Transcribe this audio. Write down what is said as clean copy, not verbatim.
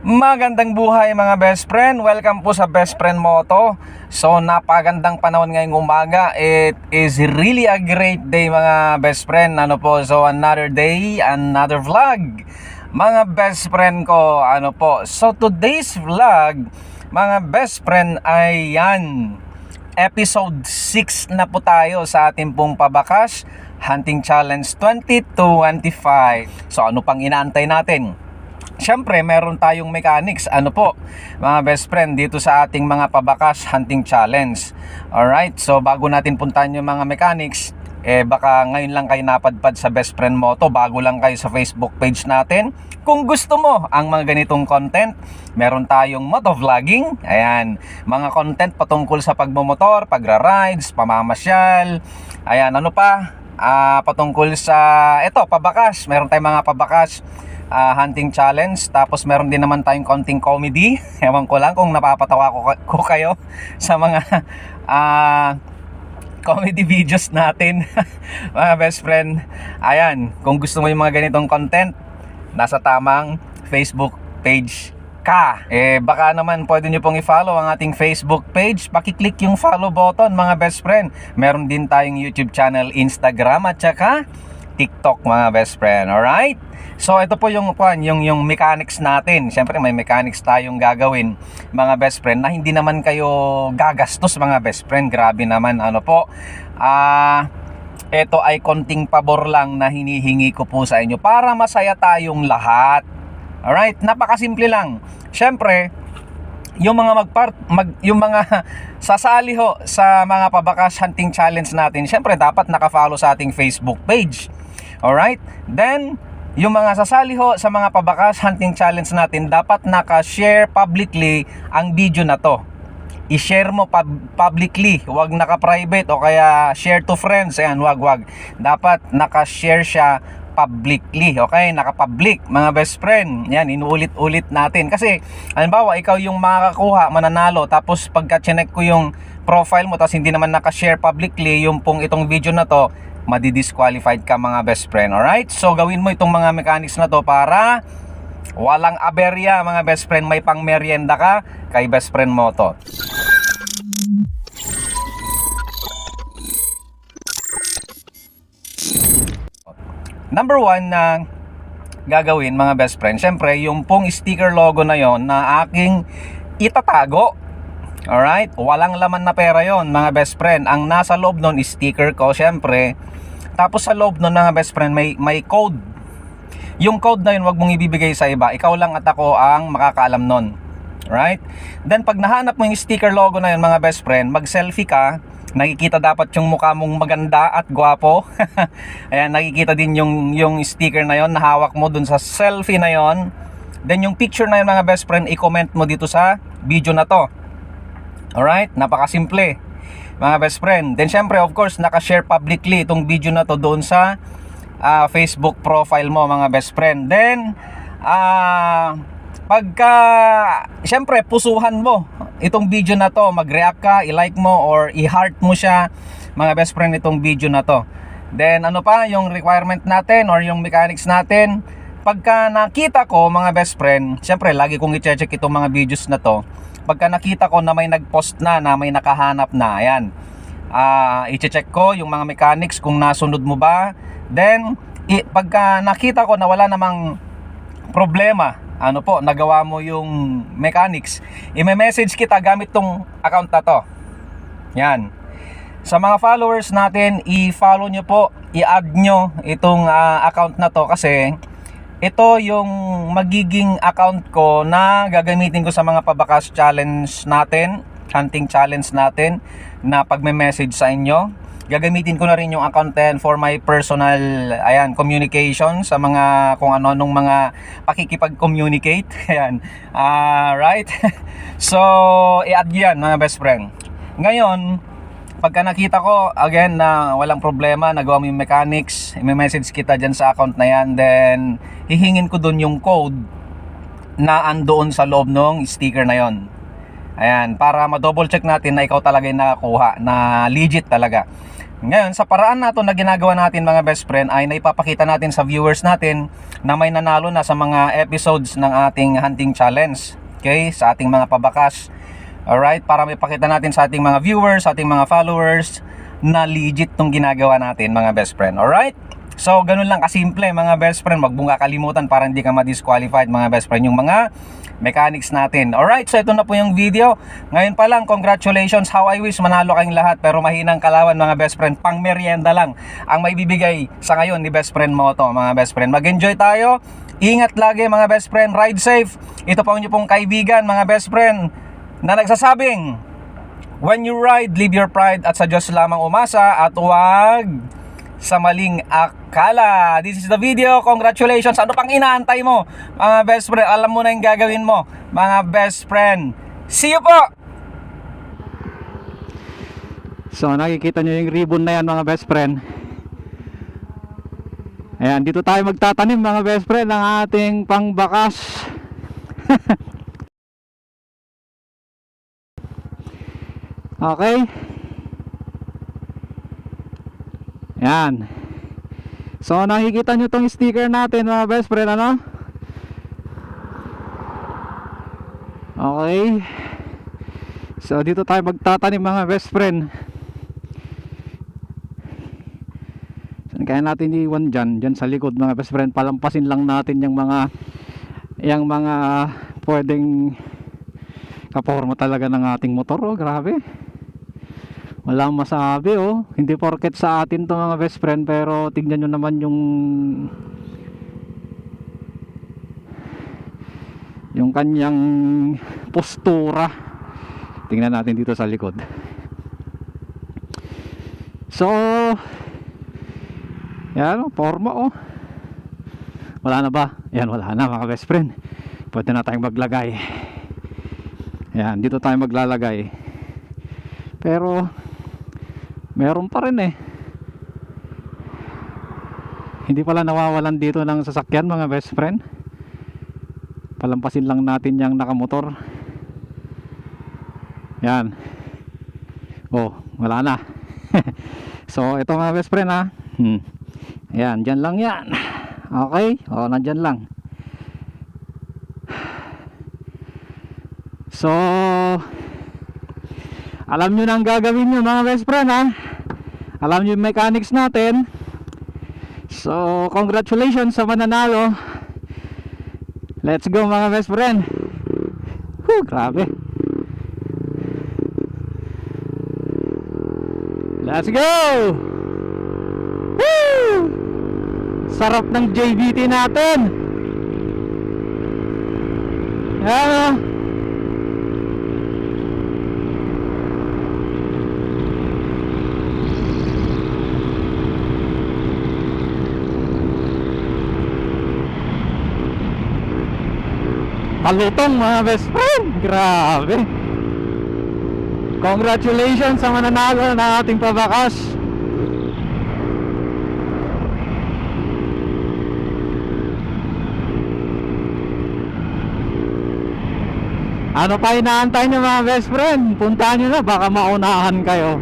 Magandang buhay mga best friend. Welcome po sa Best Friend Moto. So napagandang panahon ngayong umaga. It is really a great day mga best friend. So another day, another vlog. Mga best friend ko, So today's vlog, mga best friend, ay yan. Episode 6 na po tayo sa ating pong Pabakas Hunting Challenge 2025. So ano pang inaantay natin? Siyempre, meron tayong mechanics, mga best friend, dito sa ating mga Pabakas Hunting Challenge. Alright, so bago natin puntahan yung mga mechanics, baka ngayon lang kayo napadpad sa Best Friend Moto, bago lang kayo sa Facebook page natin. Kung gusto mo ang mga ganitong content, meron tayong motovlogging, ayan, mga content patungkol sa pagmomotor, pagra-rides, pamamasyal, ayan, patungkol sa, pabakas, meron tayong mga pabakas, hunting challenge. Tapos meron din naman tayong konting comedy. Ewan ko lang kung napapatawa ko kayo sa mga comedy videos natin. Mga best friend, ayan, kung gusto mo yung mga ganitong content, nasa tamang Facebook page ka. Baka naman pwede nyo pong i-follow ang ating Facebook page. Pakiclick yung follow button mga best friend. Meron din tayong YouTube channel, Instagram at saka TikTok mga best friend. Alright? So ito po yung mechanics natin. Siyempre may mechanics tayong gagawin mga best friend na hindi naman kayo gagastos mga best friend. Grabe naman ito ay konting pabor lang na hinihingi ko po sa inyo para masaya tayong lahat. Alright, napakasimple lang. Siyempre, yung mga sasali ho sa mga Pabakas Hunting Challenge natin, siyempre dapat naka-follow sa ating Facebook page. Alright? Then yung mga sasali ho sa mga Pabakas Hunting Challenge natin, dapat naka-share publicly ang video na to. I-share mo publicly, huwag naka-private o kaya share to friends. Ayan, wag. Dapat naka-share siya publicly, okay? Naka-public, mga best friend. Yan, inuulit-ulit natin. Kasi, halimbawa, ikaw yung makakakuha, mananalo, tapos pagka-check ko yung profile mo, tapos hindi naman naka-share publicly yung itong video na to, madi-disqualified ka mga best friend. Alright? So gawin mo itong mga mechanics na to para walang aberya mga best friend. May pang merienda ka kay Best Friend Moto. Number 1 na gagawin mga best friend, syempre yung pong sticker logo na yon na aking itatago. Alright? Walang laman na pera yon mga best friend. Ang nasa loob nun is sticker ko syempre. Tapos sa loob nun mga best friend may code. Yung code na yun wag mong ibibigay sa iba. Ikaw lang at ako ang makakaalam nun. Right? Then pag nahanap mo yung sticker logo na yun mga best friend, mag-selfie ka. Nakikita dapat yung mukha mong maganda at gwapo. Ayan, nakikita din yung sticker na yun na hawak mo dun sa selfie na yun. Then yung picture na yun mga best friend, i-comment mo dito sa video na to. Alright? Napakasimple mga best friend. Then syempre of course naka-share publicly itong video na to doon sa Facebook profile mo mga best friend. Then pagka syempre pusuhan mo itong video na to, mag-react ka, i-like mo or i-heart mo siya mga best friend itong video na to. Then yung requirement natin or yung mechanics natin, pagka nakita ko mga best friend, syempre lagi kong i-check itong mga videos na to. Pagka nakita ko na may nag-post na may nakahanap na, ayan, i-check ko yung mga mechanics kung nasunod mo ba. Then pagka nakita ko na wala namang problema, nagawa mo yung mechanics, i-message kita gamit tong account na to. Yan. Sa mga followers natin, i-follow nyo po, i-add nyo itong account na to kasi ito yung magiging account ko na gagamitin ko sa mga Pabakas challenge natin, hunting challenge natin, na pagme-message sa inyo. Gagamitin ko na rin yung account din for my personal communication sa mga kung ano-anong mga pakikipag-communicate. Ayan. Right? So, i-add yan mga best friend. Ngayon, pagka nakita ko again na walang problema, nagawa mo yung mechanics, i-message kita dyan sa account na yan, then hihingin ko dun yung code na andoon sa loob ng sticker na yon. Ayan, para ma-double check natin na ikaw talaga yung nakakuha, na legit talaga. Ngayon, sa paraan na to na ginagawa natin mga best friend, ay naipapakita natin sa viewers natin na may nanalo na sa mga episodes ng ating hunting challenge. Okay? Sa ating mga pabakas. Alright? Para may pakita natin sa ating mga viewers, sa ating mga followers, na legit tong ginagawa natin mga best friend. Alright? So, ganun lang kasimple mga best friend. Wag mong kakalimutan para hindi ka ma-disqualified mga best friend yung mga mechanics natin. Alright, so ito na po yung video. Ngayon pa lang, congratulations. How I wish manalo kayong lahat. Pero mahinang kalawan mga best friend. Pang merienda lang ang may bibigay sa ngayon ni best friend mo to mga best friend. Mag-enjoy tayo. Ingat lagi mga best friend. Ride safe. Ito po ang inyong pong kaibigan mga best friend na nagsasabing, when you ride, leave your pride at sa Diyos lamang umasa at huwag sa maling akala. This is the video. Congratulations. Ano pang inaantay mo mga best friend? Alam mo na yung gagawin mo mga best friend. See you po. So nakikita nyo yung ribbon na yan mga best friend. Ayan, dito tayo magtatanim mga best friend ng ating pangbakas. Okay. Yan. So nakikita nyo tong sticker natin mga best friend, ano? Okay. So dito tayo magtatanim mga best friend. Saan kaya natin iwan dyan? Dyan sa likod mga best friend. Palampasin lang natin yung mga pwedeng kaporma talaga ng ating motor. Oh, grabe. Walang masabi oh. Hindi porket sa atin to mga best friend, pero tignan nyo naman yung kanyang postura. Tingnan natin dito sa likod. So yan oh, forma oh. Wala na ba? Yan, wala na mga best friend. Pwede na tayong maglagay. Yan, dito tayo maglalagay. Pero meron pa rin eh. Hindi pala nawawalan dito ng sasakyan mga best friend. Palampasin lang natin yung nakamotor. Yan. Oh, wala na. So ito mga best friend ha. Ayan, dyan lang yan. Okay, oh, nandyan lang. So alam nyo na ang gagawin nyo mga best friend ha. Alam nyo yung mechanics natin. So congratulations sa mananalo. Let's go mga best friend. Whew, grabe. Let's go. Woo! Sarap ng JBT natin. Yan. Palutong mga best friend. Grabe. Congratulations sa mananalo na ating pabakas. Ano pa inaantay nyo mga best friend? Puntahan nyo na, baka maunahan kayo.